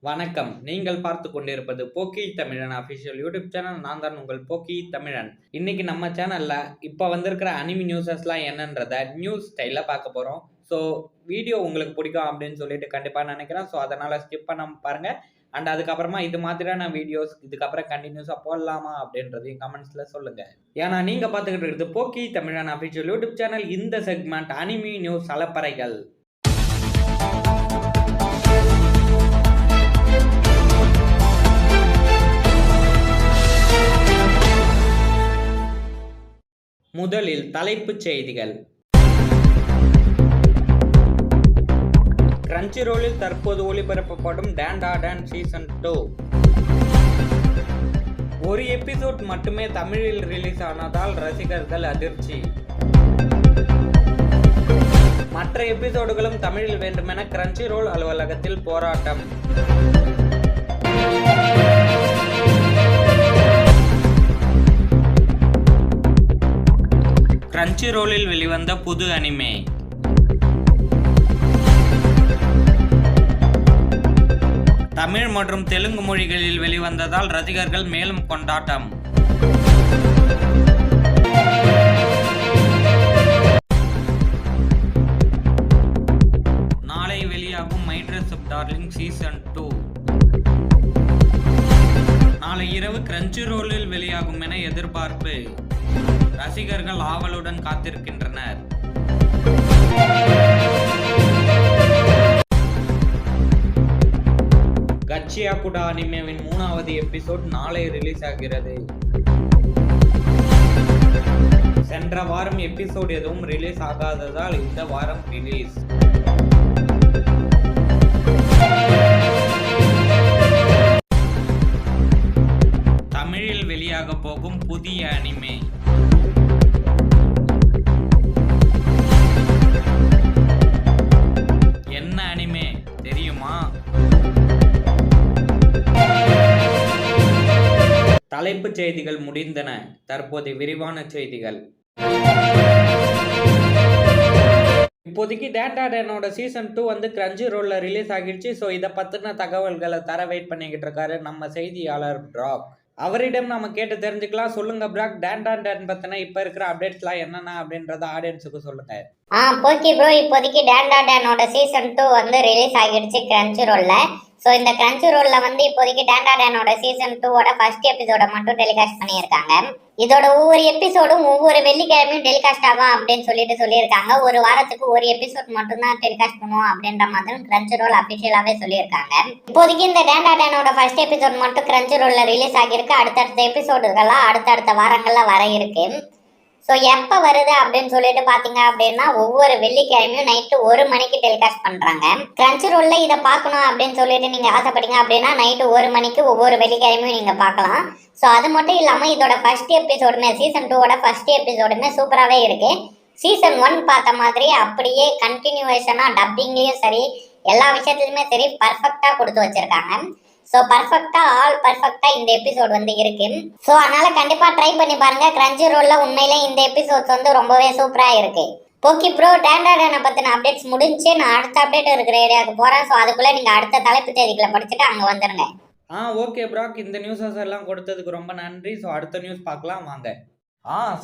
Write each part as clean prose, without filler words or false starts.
வணக்கம். நீங்கள் பார்த்து கொண்டிருப்பது போக்கி தமிழன் அஃபிஷியல் யூடியூப் சேனல். நான் தான் உங்கள் போக்கி தமிழன். இன்னைக்கு நம்ம சேனல்ல இப்ப வந்திருக்கிற அனிமி நியூஸஸ்லாம் என்னன்றத நியூஸ் ஸ்டைல்ல பார்க்க போறோம். ஸோ வீடியோ உங்களுக்கு பிடிக்கும் அப்படின்னு சொல்லிட்டு கண்டிப்பா நினைக்கிறேன். ஸோ அதனால ஸ்கிப் பண்ணாம பாருங்க. அண்ட் அதுக்கப்புறமா இது மாதிரியான வீடியோஸ் இதுக்கப்புறம் கண்டினியூஸா போடலாமா அப்படின்றதையும் கமெண்ட்ஸ்ல சொல்லுங்க. ஏன்னா நீங்க பார்த்துக்கிட்டு இருக்கிறது போக்கி தமிழன் அஃபிஷியல் யூடியூப் சேனல். இந்த செக்மெண்ட் அனிமி நியூஸ் அலப்பறைகள். முதலில் தலைப்புச் செய்திகள். கிரன்ச்சிரோலில் தற்போது ஒளிபரப்பப்படும் டான் சீசன் 2 ஒரு எபிசோட் மட்டுமே தமிழில் ரிலீஸ் ஆனதால் ரசிகர்கள் அதிர்ச்சி. மற்ற எபிசோடுகளும் தமிழில் வேண்டுமென கிரன்ச்சிரோல் அலுவலகத்தில் போராட்டம். கிரன்ச்சிரோலில் வெளிவந்த புது அனிமே. தமிழ் மற்றும் தெலுங்கு மொழிகளில் வெளிவந்ததால் ரசிகர்கள் மேலும் கொண்டாட்டம். நாளை வெளியாகும் my dress up darling season 2 நாளை இரவு கிரன்ச்சிரோலில் வெளியாகும் என எதிர்பார்ப்பு. ரசிகர்கள் ஆவலுடன் காத்திருக்கின்றனர். கச்சியாகுடா அனிமேவின் 3வது எபிசோட் நாளை ரிலீஸ் ஆகிறது. சென்ற வாரம் எபிசோட் எதுவும் ரிலீஸ் ஆகாததால் இந்த வாரம் ரிலீஸ். தமிழில் வெளியாக போகும் புதிய அனிமே. என்ன அனிமே தெரியுமா? தலைப்புச் செய்திகள் முடிந்தன. தற்போது விரிவான செய்திகள். இப்போதைக்கு டான் சீசன் 2 வந்து கிரன்ச்சிரோல்ல ரிலீஸ் ஆகிடுச்சு. ஸோ இதை பற்றின தகவல்களை தர வெயிட் பண்ணிக்கிட்டு இருக்காரு நம்ம செய்தியாளர் பிராக். அவரிடம் நம்ம கேட்டு தெரிஞ்சுக்கலாம். சொல்லுங்க பிராக், டான் பத்தின இப்ப இருக்கிற அப்டேட்ஸ்லாம் என்னென்ன அப்படின்றத ஆடியன்ஸுக்கு சொல்லுங்க. போக்கி ப்ரோ, இப்போதைக்கு டானோட சீசன் 2 வந்து ரிலீஸ் ஆகிடுச்சு கிரன்ச்சிரோல்ல. ஸோ இந்த கிரன்ச்சிரோல்ல வந்து இப்போதைக்கு டானோட சீசன் 2 ஃபர்ஸ்ட் எபிசோட மட்டும் டெலிகாஸ்ட் பண்ணியிருக்காங்க. இதோட ஒவ்வொரு எபிசோடும் ஒவ்வொரு வெள்ளிக்கிழமையும் டெலிகாஸ்ட் ஆகும் அப்படின்னு சொல்லியிருக்காங்க. ஒரு வாரத்துக்கு ஒரு எபிசோட் மட்டும் தான் டெலிகாஸ்ட் பண்ணுவோம் அப்படின்ற மாதிரி கிரன்ச்சிரோல் அபிஷியலாவே சொல்லியிருக்காங்க. இப்போதைக்கு இந்த டானோட ஃபர்ஸ்ட் எபிசோட் மட்டும் கிரன்ச்சிரோல்ல ரிலீஸ் ஆகியிருக்கு. அடுத்தடுத்த எபிசோடுகள்லாம் அடுத்தடுத்த வாரங்கள்ல வர இருக்கு. ஸோ எப்போ வருது அப்படின்னு சொல்லிட்டு பார்த்தீங்க அப்படின்னா ஒவ்வொரு வெள்ளிக்கிழமையும் நைட்டு 1 மணிக்கு டெலிகாஸ்ட் பண்ணுறாங்க. கிரன்ச்சிரோல்ல இதை பார்க்கணும் அப்படின்னு சொல்லிட்டு நீங்கள் ஆசைப்பட்டீங்க அப்படின்னா நைட்டு 1 மணிக்கு ஒவ்வொரு வெள்ளிக்கிழமையும் நீங்கள் பார்க்கலாம். ஸோ அது மட்டும் இல்லாமல் இதோட ஃபர்ஸ்ட் எபிசோடுமே சீசன் 2 ஃபர்ஸ்ட் எபிசோடுமே சூப்பராகவே இருக்கு. சீசன் 1 பார்த்த மாதிரி அப்படியே கண்டினியூவேஷனாக டப்பிங்லேயும் சரி எல்லா விஷயத்துலையுமே சரி பர்ஃபெக்டாக கொடுத்து வச்சிருக்காங்க. ஸோ ஆல் பர்ஃபெக்டா இந்த எபிசோட் வந்து இருக்கு. ஸோ அதனால கண்டிப்பா ட்ரை பண்ணி பாருங்க. கிரன்ச்சிரோல்ல உண்மையில இந்த எபிசோட்ஸ் வந்து ரொம்பவே சூப்பரா இருக்கு. போக்கி ப்ரோ, டானை பத்தின அப்டேட்ஸ் முடிஞ்சு நான் அடுத்த அப்டேட் இருக்கிற ஏரியாவுக்கு போறேன். ஸோ அதுக்குள்ள நீங்க அடுத்த தலைப்பு செய்திகளை படிச்சுட்டு அங்க வந்துருங்க. ஓகே பிராக், இந்த நியூஸஸ் எல்லாம் கொடுத்ததுக்கு ரொம்ப நன்றி. ஸோ அடுத்த நியூஸ் பார்க்கலாம் வாங்க.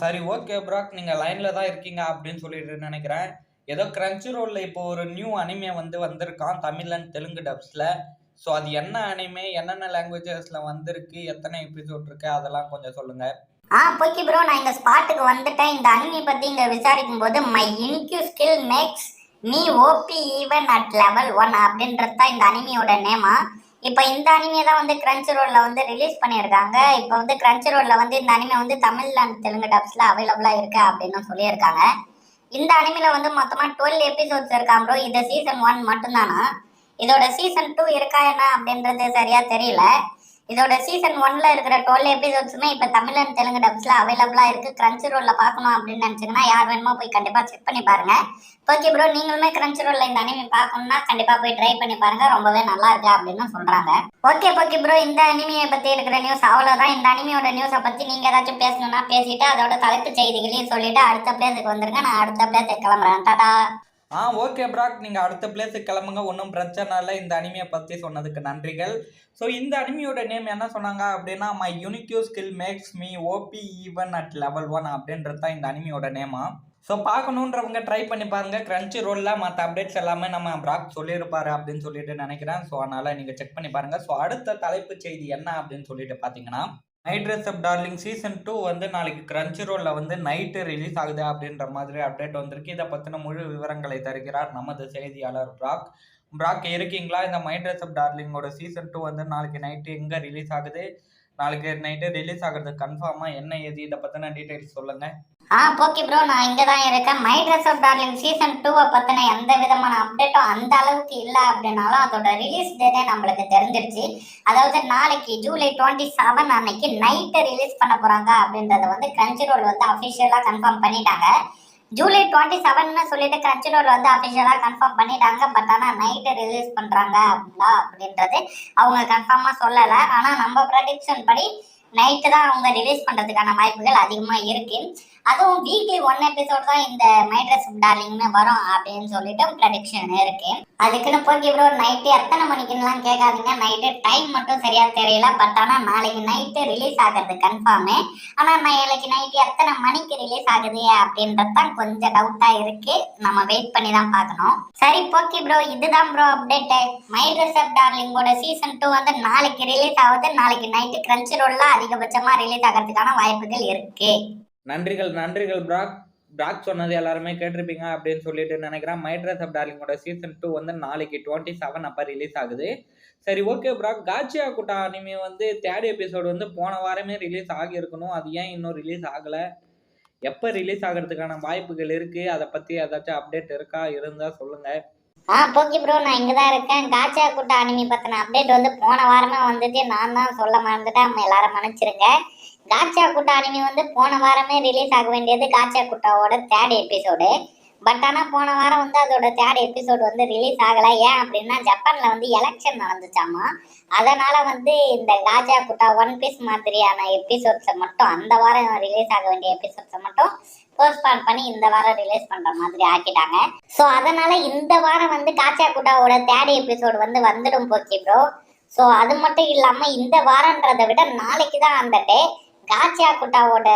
சரி ஓகே பிராக், நீங்க லைன்ல தான் இருக்கீங்க அப்படின்னு சொல்லிட்டு நினைக்கிறேன். ஏதோ கிரன்ச்சிரோல்ல இப்போ ஒரு நியூ அனிமே வந்து வந்திருக்கான் தமிழ் அண்ட் தெலுங்கு டப்ஸ்ல. ஸோ அது என்ன அனிமே, என்னென்ன லாங்குவேஜஸ்ல வந்திருக்கு, எத்தனை எபிசோட் இருக்கு, அதெல்லாம் கொஞ்சம் சொல்லுங்க. போக்கி ப்ரோ, நான் இந்த ஸ்பாட்டுக்கு வந்துட்டேன். இந்த அனிமே பத்தி இங்க விசாரிக்கும் போது my inky skill makes me OP even at level 1 அப்படின்றது தான் இந்த அனிமையோட நேமா. இப்போ இந்த அனிமே தான் வந்து கிரன்ச்சிரோல்ல வந்து ரிலீஸ் பண்ணியிருக்காங்க. இப்போ வந்து கிரன்ச்சிரோல்ல வந்து இந்த அனிமே வந்து தமிழ் அண்ட் தெலுங்கு டப்ஸ்ல அவைலபிளா இருக்கு அப்படின்னு சொல்லியிருக்காங்க. இந்த அனிமையில வந்து மொத்தமா 12 எபிசோட்ஸ் இருக்காங்க ப்ரோ. இது சீசன் 1 மட்டும்தானா? இதோட சீசன் 2 இருக்கா என்ன அப்படின்றது சரியா தெரியல. இதோட சீசன் 1ல இருக்கிற 12 எபிசோட்ஸுமே இப்போ தமிழ் அண்ட் தெலுங்கு டப்ஸ்ல அவைலபிளா இருக்கு. கிரன்ச்சிரோல்ல பார்க்கணும் அப்படின்னு நினைச்சீங்கன்னா யார் வேணுமோ போய் கண்டிப்பா செக் பண்ணி பாருங்க. ஓகே ப்ரோ, நீங்களுமே கிரன்ச்சிரோல்ல இந்த அனிமே பார்க்கணும்னா கண்டிப்பா போய் ட்ரை பண்ணி பாருங்க. ரொம்பவே நல்லா இருக்கு அப்படின்னு சொல்றாங்க. ஓகே ப்ரோ, இந்த அனிமையை பத்தி இருக்கிற நியூஸ் அவ்வளவுதான். இந்த அனிமையோட நியூஸை பத்தி நீங்க ஏதாச்சும் பேசணும்னா பேசிட்டு அதோட தலைப்பு செய்திகளையும் சொல்லிட்டு அடுத்த பிளேஸுக்கு வந்துருங்க. நான் அடுத்த பிளேஸுக்கு கிளம்புறேன். டாடா. ஓகே ப்ராக், நீங்கள் அடுத்த பிளேஸுக்கு கிளம்புங்க, ஒன்றும் பிரச்சனை இல்லை. இந்த அனிமையை பற்றி சொன்னதுக்கு நன்றிகள். ஸோ இந்த அனிமியோட நேம் என்ன சொன்னாங்க அப்படின்னா, my unique skill makes me OP even at level 1 அப்படின்றது தான் இந்த அனிமியோட நேமா. ஸோ பார்க்கணுன்றவங்க ட்ரை பண்ணி பாருங்கள். கிரன்ச்சி ரோலில் மற்ற அப்டேட்ஸ் எல்லாமே நம்ம ப்ராக் சொல்லியிருப்பாரு அப்படின்னு சொல்லிட்டு நினைக்கிறேன். ஸோ அதனால் நீங்கள் செக் பண்ணி பாருங்கள். ஸோ அடுத்த தலைப்பு செய்தி என்ன அப்படின்னு சொல்லிட்டு பார்த்தீங்கன்னா, my dress up darling season 2 வந்து நாளைக்கு கிரன்ச்சி ரோலில் வந்து நைட்டு ரிலீஸ் ஆகுது அப்படின்ற மாதிரி அப்டேட் வந்திருக்கு. இதை பற்றின முழு விவரங்களை தருகிறார் நமது செய்தியாளர் ப்ராக். ப்ராக் இருக்கீங்களா? இந்த மை ட்ரெஸ் அப் டார்லிங்கோட சீசன் 2 வந்து நாளைக்கு நைட்டு எங்கே ரிலீஸ் ஆகுது? நாளைக்கு நைட்டு ரிலீஸ் ஆகிறது கன்ஃபார்மா? என்ன ஏது இதை பற்றின டீட்டெயில்ஸ் சொல்லுங்கள். போக்கி ப்ரோ, நான் இங்கே தான் இருக்கேன். My dress of darling season 2 பற்றின எந்த விதமான அப்டேட்டும் அந்த அளவுக்கு இல்லை அப்படின்னாலும் அதோட ரிலீஸ் டேட்டே நம்மளுக்கு தெரிஞ்சிருச்சு. அதாவது நாளைக்கு ஜூலை 27 அன்னைக்கு நைட்டு ரிலீஸ் பண்ண போகிறாங்க அப்படின்றத வந்து கிரன்ச்சி ரோல் வந்து அஃபிஷியலாக கன்ஃபார்ம் பண்ணிட்டாங்க. ஜூலை 27 சொல்லிட்டு கிரன்ச்சி ரோல் வந்து அஃபிஷியலாக கன்ஃபார்ம் பண்ணிட்டாங்க. பட் ஆனால் நைட்டு ரிலீஸ் பண்ணுறாங்க அப்படின்றது அவங்க கன்ஃபார்மாக சொல்லலை. ஆனால் நம்ம ப்ரெடிக்ஷன் படி நைட்டு தான் அவங்க ரிலீஸ் பண்ணுறதுக்கான வாய்ப்புகள் அதிகமாக இருக்கு. அதுவும் வீக்லி 1 எபிசோட் தான் இந்த மை ட்ரெஸ் அப் டார்லிங்னு வரும் அப்படின்னு சொல்லிட்டு ப்ரெடிக்ஷன் இருக்கு. அதுக்குன்னு போக்கி ப்ரோ நைட்டு எத்தனை மணிக்குலாம் கேட்காதீங்க. நைட்டு டைம் மட்டும் சரியா தெரியல. பட் ஆனால் நாளைக்கு நைட்டு ரிலீஸ் ஆகிறது கன்ஃபார்மு. ஆனால் நாளைக்கு நைட்டு எத்தனை மணிக்கு ரிலீஸ் ஆகுது அப்படின்றது தான் கொஞ்சம் டவுட்டாக இருக்கு. நம்ம வெயிட் பண்ணி தான் பார்க்கணும். சரி போக்கி ப்ரோ, இதுதான் bro update. My dress up டார்லிங்கோட சீசன் 2 வந்து நாளைக்கு ரிலீஸ் ஆகுது. நாளைக்கு நைட்டு கிரன்ச்சி ரோல்ல அதிகபட்சமாக ரிலீஸ் ஆகிறதுக்கான வாய்ப்புகள் இருக்கு. நன்றிகள் ப்ராக். ப்ராக் சொன்னது எல்லாருமே கேட்டிருப்பீங்க அப்படின்னு சொல்லிட்டு நினைக்கிறேன். மை ட்ரெஸ் அப் டார்லிங்கோட சீசன் 2 வந்து நாளைக்கு 27 அப்போ ரிலீஸ் ஆகுது. சரி ஓகே ப்ராக், காச்சியா குட்டா அனிமே வந்து 3rd எபிசோடு வந்து போன வாரமே ரிலீஸ் ஆகியிருக்கணும். அது ஏன் இன்னும் ரிலீஸ் ஆகலை? எப்போ ரிலீஸ் ஆகிறதுக்கான வாய்ப்புகள் இருக்குது? அதை பற்றி ஏதாச்சும் அப்டேட் இருக்கா? இருந்தால் சொல்லுங்கள். போக்கி ப்ரோ, நான் இங்கே தான் இருக்கேன். காச்சா குட்டா அனிமி பற்றின அப்டேட் வந்து போன வாரமே வந்துட்டு நான் தான் சொல்ல மறந்துட்டேன். நம்ம எல்லாரும் மன்னிச்சிருங்க. காச்சா குட்டா அனிமி வந்து போன வாரமே ரிலீஸ் ஆக வேண்டியது காச்சா குட்டாவோட 3rd எபிசோடு. பட் ஆனால் போன வாரம் வந்து அதோட 3rd எபிசோடு வந்து ரிலீஸ் ஆகலை. ஏன் அப்படின்னா ஜப்பானில் வந்து எலெக்ஷன் நடந்துச்சாமா. அதனால் வந்து இந்த காச்சா குட்டா ஒன் பீஸ் மாதிரியான எபிசோட்ஸை மட்டும் அந்த வாரம் ரிலீஸ் ஆக வேண்டிய எபிசோட்ஸை மட்டும் போஸ்ட்பான் பண்ணி இந்த வாரம் ரிலீஸ் பண்ணுற மாதிரி ஆக்கிட்டாங்க. ஸோ அதனால் இந்த வாரம் வந்து காச்சா குட்டாவோட 3rd எபிசோடு வந்து வந்துடும் போக்கி ப்ரோ. ஸோ அது மட்டும் இல்லாமல் இந்த வாரன்றதை விட நாளைக்கு தான் அந்த டே. காச்சா குட்டாவோட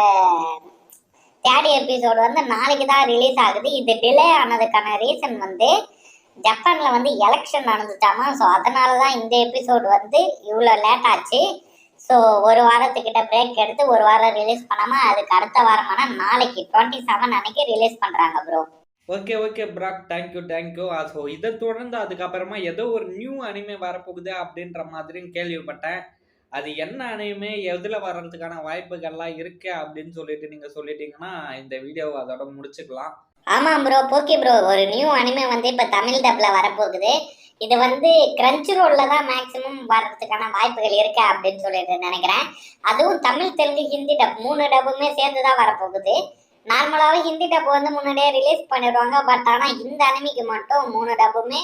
3rd எபிசோடு வந்து நாளைக்கு தான் ரிலீஸ் ஆகுது. இது டிலே ஆனதுக்கான ரீசன் வந்து ஜப்பானில் வந்து எலெக்ஷன் நடந்துச்சாமா. ஸோ அதனால தான் இந்த எபிசோடு வந்து இவ்வளோ லேட் ஆச்சு. ஸோ ஒரு வாரத்துக்கிட்ட பிரேக் எடுத்து ஒரு வாரம் ரிலீஸ் பண்ணாமல் அதுக்கு அடுத்த வாரமான நாளைக்கு 27 அன்னைக்கு ரிலீஸ் பண்ணுறாங்க ப்ரோ. ஓகே ப்ராக், தேங்க்யூ. ஸோ இதை தொடர்ந்து அதுக்கப்புறமா ஏதோ ஒரு நியூ அனிமே வரப்போகுது அப்படின்ற மாதிரியும் கேள்விப்பட்டேன். அது என்ன அனிமே, எதில் வர்றதுக்கான வாய்ப்புகள்லாம் இருக்கு அப்படின்னு சொல்லிட்டு நீங்கள் சொல்லிட்டீங்கன்னா இந்த வீடியோவை அதோட முடிச்சுக்கலாம். ஆமாம் ப்ரோ, போக்கி ப்ரோ, ஒரு நியூ அனிமே வந்து இப்போ தமிழ் டப்பில் வரப்போகுது. இது வந்து கிரன்ச்சி ரோலில் தான் மேக்ஸிமம் வர்றதுக்கான வாய்ப்புகள் இருக்கு அப்படின்னு சொல்லிட்டு நினைக்கிறேன். அதுவும் தமிழ், தெலுங்கு, ஹிந்தி டப் 3 டப்புமே சேர்ந்து தான் வரப்போகுது. நார்மலாகவே ஹிந்தி டப் வந்து முன்னாடியே ரிலீஸ் பண்ணிடுவாங்க. பட் ஆனால் இந்த அனிமிக்கு மட்டும் 3 டப்புமே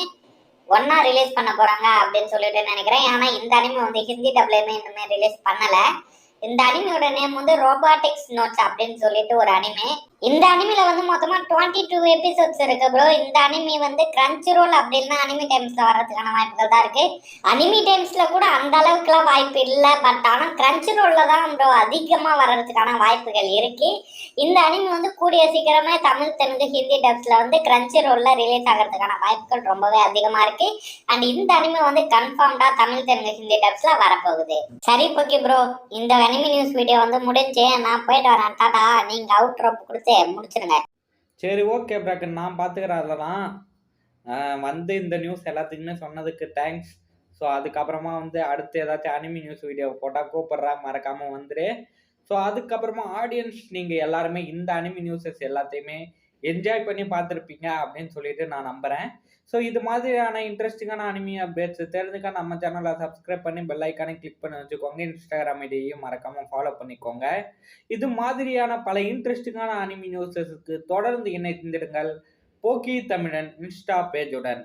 ஒன்னா ரிலீஸ் பண்ண போறாங்க அப்படின்னு சொல்லிட்டு நினைக்கிறேன். ஆனா இந்த அனிமே வந்து ஹிந்தி டப்லயுமே இன்னுமே ரிலீஸ் பண்ணல. இந்த அனிமையோட நேம் வந்து ரோபாட்டிக்ஸ் நோட்ஸ் அப்படின்னு சொல்லிட்டு ஒரு அனிமே. இந்த அனிமையில வந்து மொத்தமா 22 எபிசோட்ஸ் இருக்கு ப்ரோ. இந்த அனிமி வந்து கிரன்ச்சி ரோல் அப்படின்னா அனிமி டைம்ஸ்ல வர்றதுக்கான வாய்ப்புகள் தான் இருக்கு. அனிமி டைம்ஸ்ல கூட அந்த அளவுக்குலாம் வாய்ப்பு இல்லை. பட் ஆனால் கிரன்ச்சி ரோல்ல தான் ப்ரோ அதிகமாக வர்றதுக்கான வாய்ப்புகள் இருக்கு. இந்த அனிமி வந்து கூடிய சீக்கிரமே தமிழ், தெலுங்கு, ஹிந்தி டப்ஸ்ல வந்து கிரன்ச்சி ரோல்ல ரிலீஸ் ஆகிறதுக்கான வாய்ப்புகள் ரொம்பவே அதிகமா இருக்கு. அண்ட் இந்த அனிமி வந்து கன்ஃபார்ம்டா தமிழ், தெலுங்கு, ஹிந்தி டப்ஸ்ல வரப்போகுது. சரி ஓகே ப்ரோ, இந்த அனிமி நியூஸ் வீடியோ வந்து முடிஞ்சு நான் போயிட்டு வரேன். டாடா. நீங்க அவுட் ரோப் கொடுத்து முடிச்சிருங்க. சரி ஓகே ப்ராக், நான் பார்த்துக்கிறேன். அதெல்லாம் வந்து இந்த நியூஸ் எல்லாத்துக்குமே சொன்னதுக்கு தேங்க்ஸ். ஸோ அதுக்கப்புறமா வந்து அடுத்து ஏதாச்சும் அனிமி நியூஸ் வீடியோ போட்டால் கூப்பிட்றேன், மறக்காமல் வந்துடு. ஸோ அதுக்கப்புறமா ஆடியன்ஸ் நீங்கள் எல்லாருமே இந்த அனிமி நியூஸஸ் எல்லாத்தையுமே என்ஜாய் பண்ணி பார்த்துருப்பீங்க அப்படின்னு சொல்லிட்டு நான் நம்புகிறேன். ஸோ இது மாதிரியான இன்ட்ரெஸ்டிங்கான அனிமி அப்டேட்ஸ் தெரிஞ்சுக்க நம்ம சேனலை சப்ஸ்கிரைப் பண்ணி பெல் ஐக்கானே கிளிக் பண்ணி வச்சுக்கோங்க. இன்ஸ்டாகிராம் ஐடியையும் மறக்காமல் ஃபாலோ பண்ணிக்கோங்க. இது மாதிரியான பல இன்ட்ரெஸ்டிங்கான அனிமி நியூஸஸ்க்கு தொடர்ந்து இணைந்திடுங்கள் போக்கி தமிழன் இன்ஸ்டா பேஜுடன்.